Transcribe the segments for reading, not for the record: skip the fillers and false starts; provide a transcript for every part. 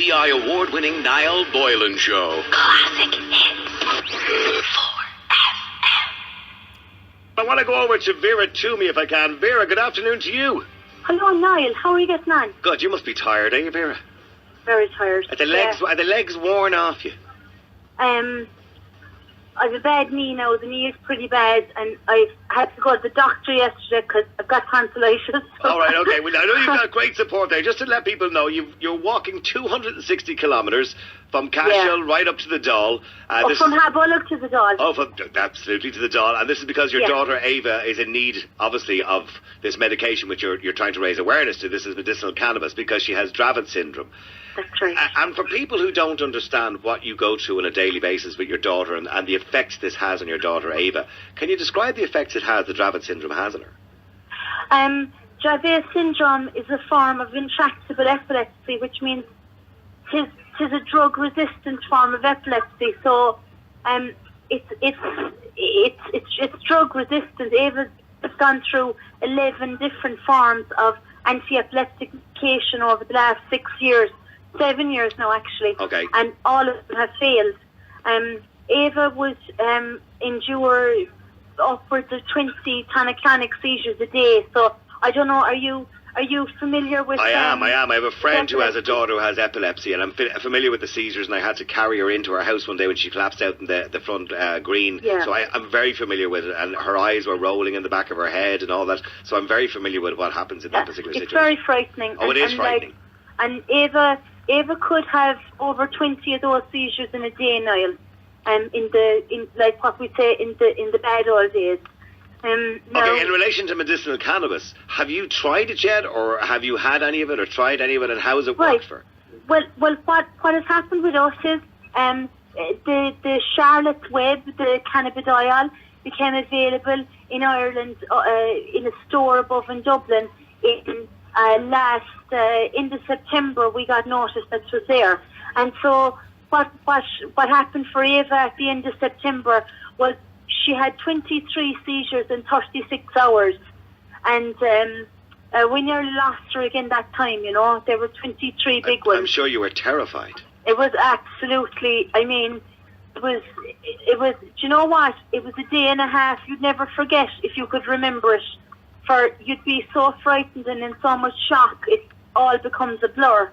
BBI award-winning Niall Boylan Show. Classic hits. 4FM. I want to go over to Vera Twomey if I can. Vera, good afternoon to you. Hello, Niall. How are you getting on? God, you must be tired, are you, Vera? Very tired. Are the legs worn off you? I have a bad knee now. The knee is pretty bad, and I've had to go to the doctor yesterday because I've got tonsillitis. All right, okay. Well, I know you've got great support there. Just to let people know, you're walking 260 kilometres from Cashel right up to the Dáil. From Habollock to the Dáil. Absolutely to the Dáil. And this is because your daughter Ava is in need, obviously, of this medication which you're trying to raise awareness to. This is medicinal cannabis because she has Dravet syndrome. That's right. And for people who don't understand what you go through on a daily basis with your daughter and the effects this has on your daughter Ava, can you describe the effects it has, the Dravet syndrome has on her? Dravet syndrome is a form of intractable epilepsy, which means it is a drug-resistant form of epilepsy. So it's drug-resistant. Ava has gone through 11 different forms of anti-epileptic medication over the last 6 years. 7 years now, actually. Okay. And all of them have failed. Ava would endure upwards of 20 tonic-clonic seizures a day. So I don't know. Are you familiar with? I am. I have a friend who has a daughter who has epilepsy, and I'm familiar with the seizures. And I had to carry her into her house one day when she collapsed out in the front green. Yeah. So I'm very familiar with it. And her eyes were rolling in the back of her head and all that. So I'm very familiar with what happens in that particular situation. It's very frightening. Oh, it is frightening. And Ava could have over 20 of those seizures in a day, Niall. In like what we say in the bad old days. Okay, in relation to medicinal cannabis, have you tried it yet, or have you had any of it, or tried any of it, and how has it worked for? Well, what has happened with us is the Charlotte's Web, the cannabidiol, became available in Ireland in a store above in Dublin in last end of September. We got notice that it was there, and so what happened for Ava at the end of September was she had 23 seizures in 36 hours, and we nearly lost her again that time. You know, there were 23 big ones. I'm sure you were terrified. It was absolutely. I mean, it was. Do you know what? It was a day and a half you'd never forget if you could remember it. For you'd be so frightened and in so much shock, it all becomes a blur.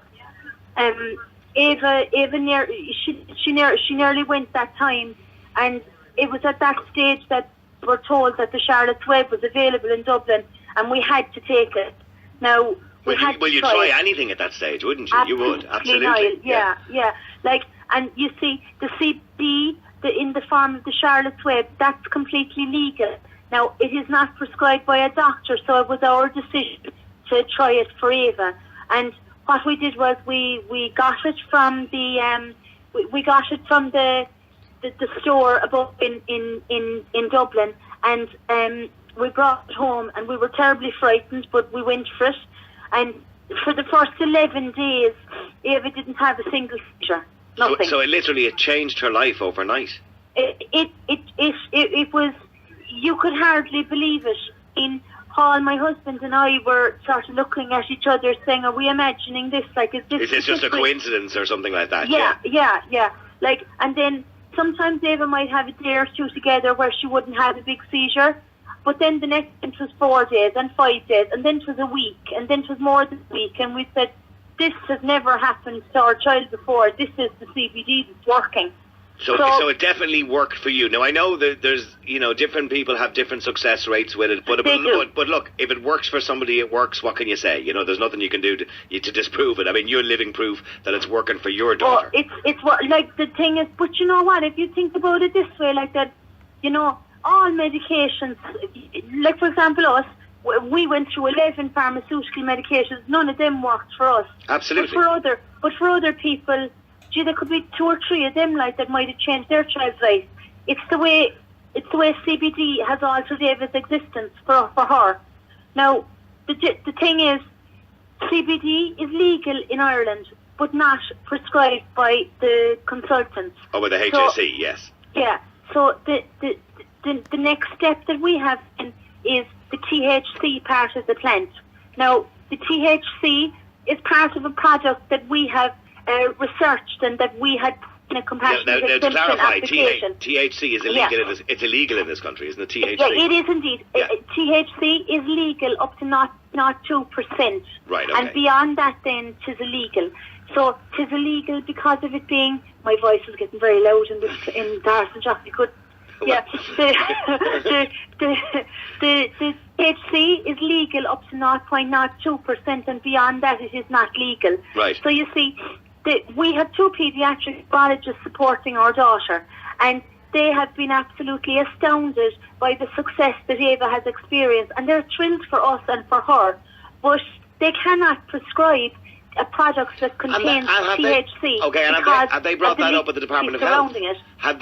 Ava she nearly went that time, and it was at that stage that we were told that the Charlotte's Web was available in Dublin, and we had to take it. Now you'd try anything at that stage, wouldn't you? Absolutely, You would, absolutely. Niall. Yeah. Like, and you see, the CBD in the form of the Charlotte's Web, that's completely legal. Now, it is not prescribed by a doctor, so it was our decision to try it for Ava. And what we did was we got it from the store above in Dublin, and we brought it home, and we were terribly frightened, but we went for it. And for the first 11 days, Ava didn't have a single seizure. Nothing. So it changed her life overnight. It was. You could hardly believe it. Paul, my husband, and I were sort of looking at each other saying, are we imagining this? Like, is this just a coincidence or something like that? Yeah. Like, and then sometimes Ava might have a day or two together where she wouldn't have a big seizure, but then the next it was 4 days and 5 days, and then it was a week, and then it was more than a week, and we said, this has never happened to our child before. This is the CBD that's working. So it definitely worked for you. Now, I know that there's, different people have different success rates with it, but look, if it works for somebody, it works. What can you say? There's nothing you can do to disprove it. I mean, you're living proof that it's working for your daughter. It's what, like, the thing is, but you know what, if you think about it this way, like that, all medications, like, for example, us, we went through 11 pharmaceutical medications. None of them worked for us. Absolutely. But for other people, there could be 2 or 3 of them like that might have changed their child's life. It's the way CBD has altered Ava's existence for her. Now, the thing is, CBD is legal in Ireland, but not prescribed by the consultants. Oh, by the HSE, yes. Yeah. So the next step that we have is the THC part of the plant. Now, the THC is part of a product that we have researched and that we had in a compassionate now, exemption to clarify, application. THC is illegal. It's illegal in this country, isn't it? THC. Yeah, it is indeed. Yeah. THC is legal up to not 2%. Right. Okay. And beyond that, then, 'tis illegal. So 'tis illegal because of it being. My voice is getting very loud in Thurs and Jockey could. Yeah, the THC is legal up to 0.02%, and beyond that, it is not legal. Right. So you see, we have 2 paediatric neurologists supporting our daughter, and they have been absolutely astounded by the success that Ava has experienced, and they're thrilled for us and for her, but they cannot prescribe a product that contains THC. Have they brought that up with the Department of Health? Have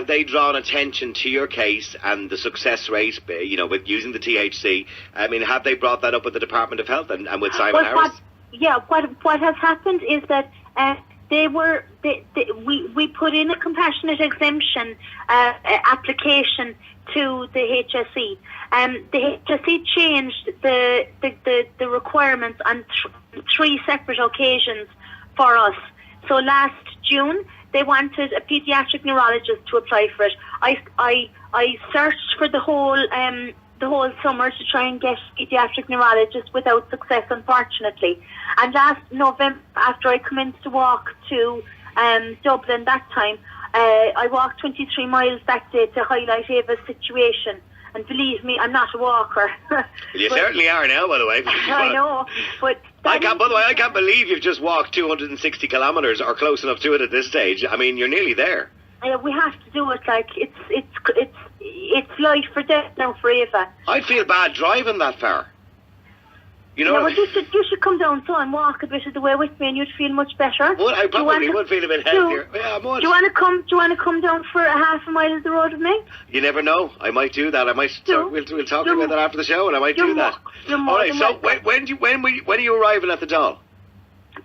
they drawn attention to your case and the success rate, with using the THC? I mean, have they brought that up with the Department of Health and with Simon Harris? What has happened is that we put in a compassionate exemption application to the HSE. The HSE changed the requirements on 3 separate occasions for us. So last June, they wanted a paediatric neurologist to apply for it. I searched for the whole summer to try and get paediatric neurologists without success, unfortunately. And last November, after I commenced to walk to Dublin that time, I walked 23 miles that day to highlight Ava's situation. And believe me, I'm not a walker. You certainly are now, by the way. I know, but I can't believe you've just walked 260 kilometres or close enough to it at this stage. I mean, you're nearly there. We have to do it. Like it's life or death now for Ava. I'd feel bad driving that far. You know. Well, you should come down so and walk a bit of the way with me, and you'd feel much better. Well, I probably would feel a bit healthier. Yeah, I would. Do you want to come down for a half a mile of the road with me? You never know. I might do that. We'll talk about that after the show, and I might do that. All right. So when are you arriving at the doll?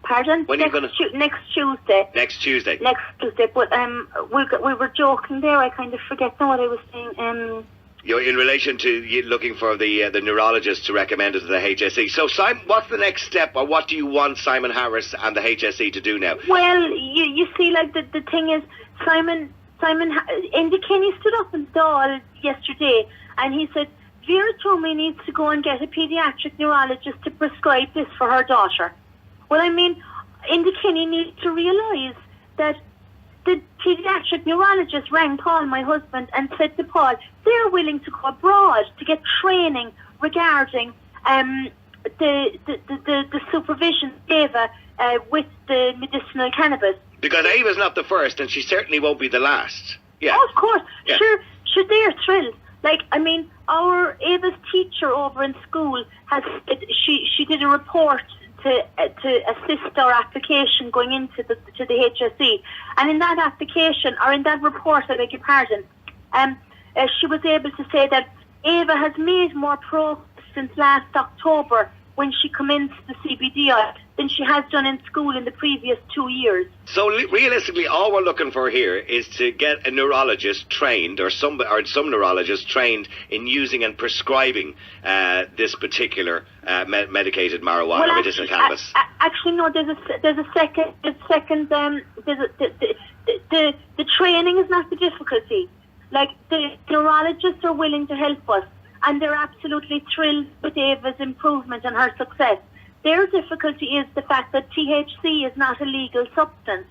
Pardon? When are you gonna? Next Tuesday. Next Tuesday. Next Tuesday. But we were joking there. I kind of forget now what I was saying. You're in relation to you looking for the neurologist to recommend it to the HSE. So, Simon, what's the next step, or what do you want Simon Harris and the HSE to do now? Well, you see, like the thing is, Andy Kenny stood up in the stall yesterday, and he said Vera Twomey needs to go and get a paediatric neurologist to prescribe this for her daughter. Well, I mean, Andy Kenny needs to realise that the paediatric neurologist rang Paul, my husband, and said to Paul, they're willing to go abroad to get training regarding the supervision of Ava with the medicinal cannabis. Because Ava's not the first, and she certainly won't be the last. Yeah. Oh, of course. Yeah. Sure, they're thrilled. Like, I mean, our Ava's teacher over in school she did a report to assist our application going into the HSE, and in that application, or in that report, I beg your pardon, she was able to say that Ava has made more progress since last October when she commenced the CBDI than she has done in school in the previous 2 years. So realistically, all we're looking for here is to get a neurologist trained, or some neurologist trained in using and prescribing this particular medicated marijuana, medicinal cannabis. Actually, no. There's a second. The training is not the difficulty. Like, the neurologists are willing to help us, and they're absolutely thrilled with Ava's improvement and her success. Their difficulty is the fact that THC is not a legal substance.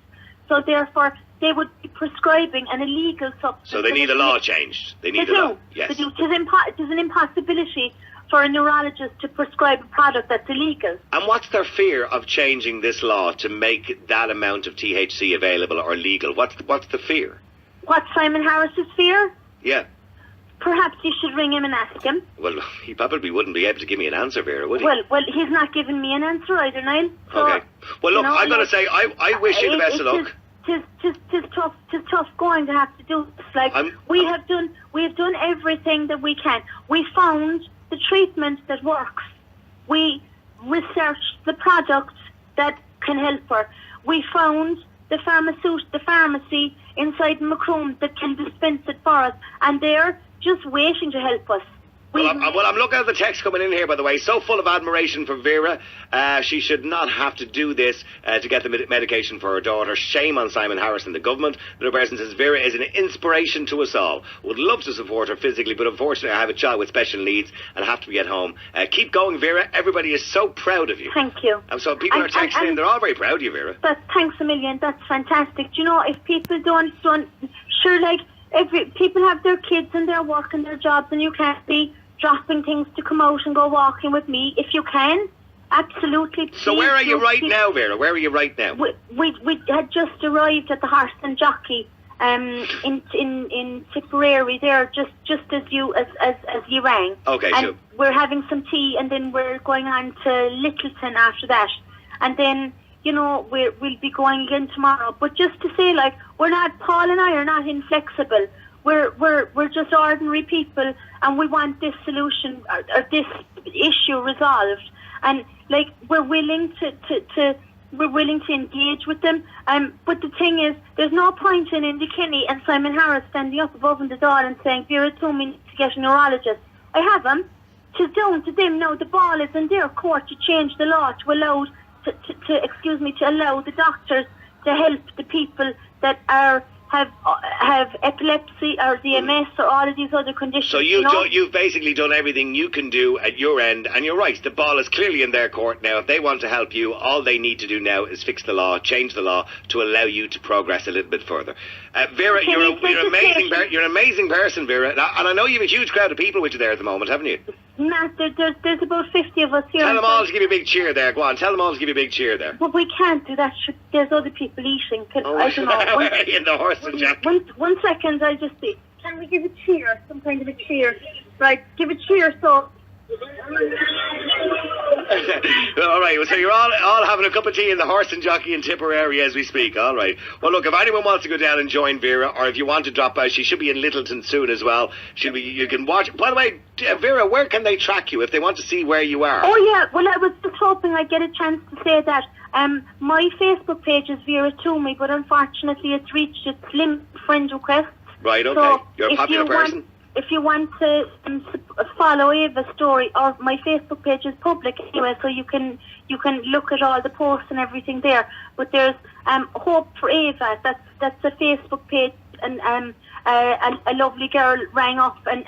So therefore, they would be prescribing an illegal substance. So they need a law changed. They need a law. Yes. They do. There's an impossibility for a neurologist to prescribe a product that's illegal. And what's their fear of changing this law to make that amount of THC available or legal? What's the fear? What's Simon Harris's fear? Yeah. Perhaps you should ring him and ask him. Well, he probably wouldn't be able to give me an answer, Vera, would he? Well, he's not giving me an answer either, Niall. So, okay. Well, look, I'm going to say I wish you the best of luck. Tis tough going to have to do this. Like, we have done everything that we can. We found the treatment that works. We researched the product that can help her. We found the pharmacy inside Macroom that can dispense it for us, and they're just waiting to help us. Well, I'm looking at the text coming in here, by the way. So full of admiration for Vera. She should not have to do this to get the medication for her daughter. Shame on Simon Harris and the government. Another person says, Vera is an inspiration to us all. Would love to support her physically, but unfortunately I have a child with special needs and have to be at home. Keep going, Vera. Everybody is so proud of you. Thank you. And so people are texting in. They're all very proud of you, Vera. Thanks a million. That's fantastic. Do you know, if people don't sure, like, people have their kids and their work and their jobs, and you can't be dropping things to come out and go walking with me. If you can, absolutely. So where are you right now, Vera? Where are you right now? We had just arrived at the Horse and Jockey in Tipperary there, just as you rang. Okay, and so we're having some tea, and then we're going on to Littleton after that, and then, you know, we'll be going again tomorrow. But just to say, like, Paul and I are not inflexible. We're just ordinary people, and we want this solution or this issue resolved. And, like, we're willing to engage with them. But the thing is, there's no point in Indy Kinney and Simon Harris standing up above in the door and saying, Vera Twomey needs to get a neurologist. I have them. It's down to them now. The ball is in their court to change the law to allow to allow the doctors to help the people that have epilepsy or the MS or all of these other conditions. So you've basically done everything you can do at your end, and you're right, the ball is clearly in their court now. If they want to help you, all they need to do now is fix the law, change the law to allow you to progress a little bit further. Vera, you're an amazing person, Vera, and I know you have a huge crowd of people with you there at the moment, haven't you? Matt, there's about 50 of us here. Tell them all to give you a big cheer there. Go on, tell them all to give you a big cheer there. But we can't do that. There's other people eating. I don't know. In the Horse and Jockey. One second, I'll just see. Can we give a cheer? Some kind of a cheer. Right, give a cheer, so... All right, so you're all having a cup of tea in the Horse and Jockey in Tipperary as we speak. All right. Well, look, if anyone wants to go down and join Vera, or if you want to drop by, she should be in Littleton soon as well. You can watch. By the way, Vera, where can they track you if they want to see where you are? Oh yeah, well, I was just hoping I'd get a chance to say that. My Facebook page is Vera Twomey, but unfortunately it's reached its limit friend requests. Right. Okay. So you're a popular person. If you want to follow Ava's story, or my Facebook page is public anyway, so you can look at all the posts and everything there. But there's Hope for Ava. That's a Facebook page, and a lovely girl rang up and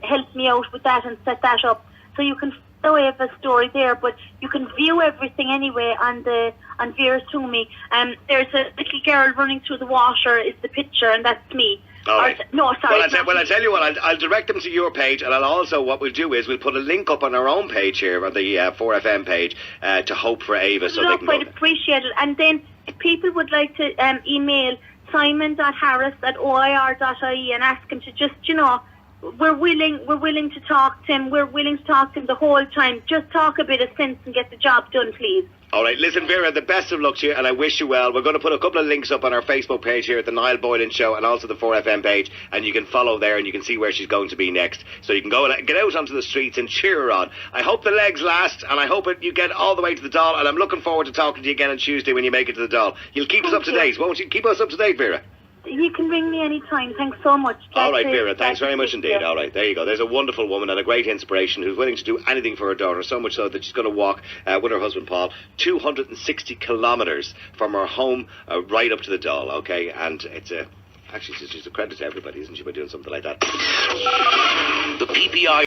helped me out with that and set that up. So you can follow Ava's story there, but you can view everything anyway on Vera Twomey. There's a little girl running through the water is the picture, and that's me. All right. No, sorry. Well, I'll tell you what, I'll direct them to your page, and I'll also, what we'll do is we'll put a link up on our own page here, on the 4FM page, to Hope for Ava, so they can I'd appreciate it. And then if people would like to email simon.harris@oir.ie and ask him to just, you know, we're willing to talk to him. We're willing to talk to him the whole time. Just talk a bit of sense and get the job done, please. All right, listen, Vera, the best of luck to you, and I wish you well. We're going to put a couple of links up on our Facebook page here at the Niall Boylan Show, and also the 4FM page, and you can follow there and you can see where she's going to be next. So you can go and get out onto the streets and cheer her on. I hope the legs last, and I hope you get all the way to the doll, and I'm looking forward to talking to you again on Tuesday when you make it to the doll. You'll keep us up to date, won't you? Keep us up to date, Vera. You can ring me anytime. Thanks so much. All right, Vera. Thanks very much indeed. All right, there you go. There's a wonderful woman and a great inspiration who's willing to do anything for her daughter, so much so that she's going to walk with her husband, Paul, 260 kilometres from her home right up to the doll, okay? And it's actually, she's a credit to everybody, isn't she, by doing something like that? The PPI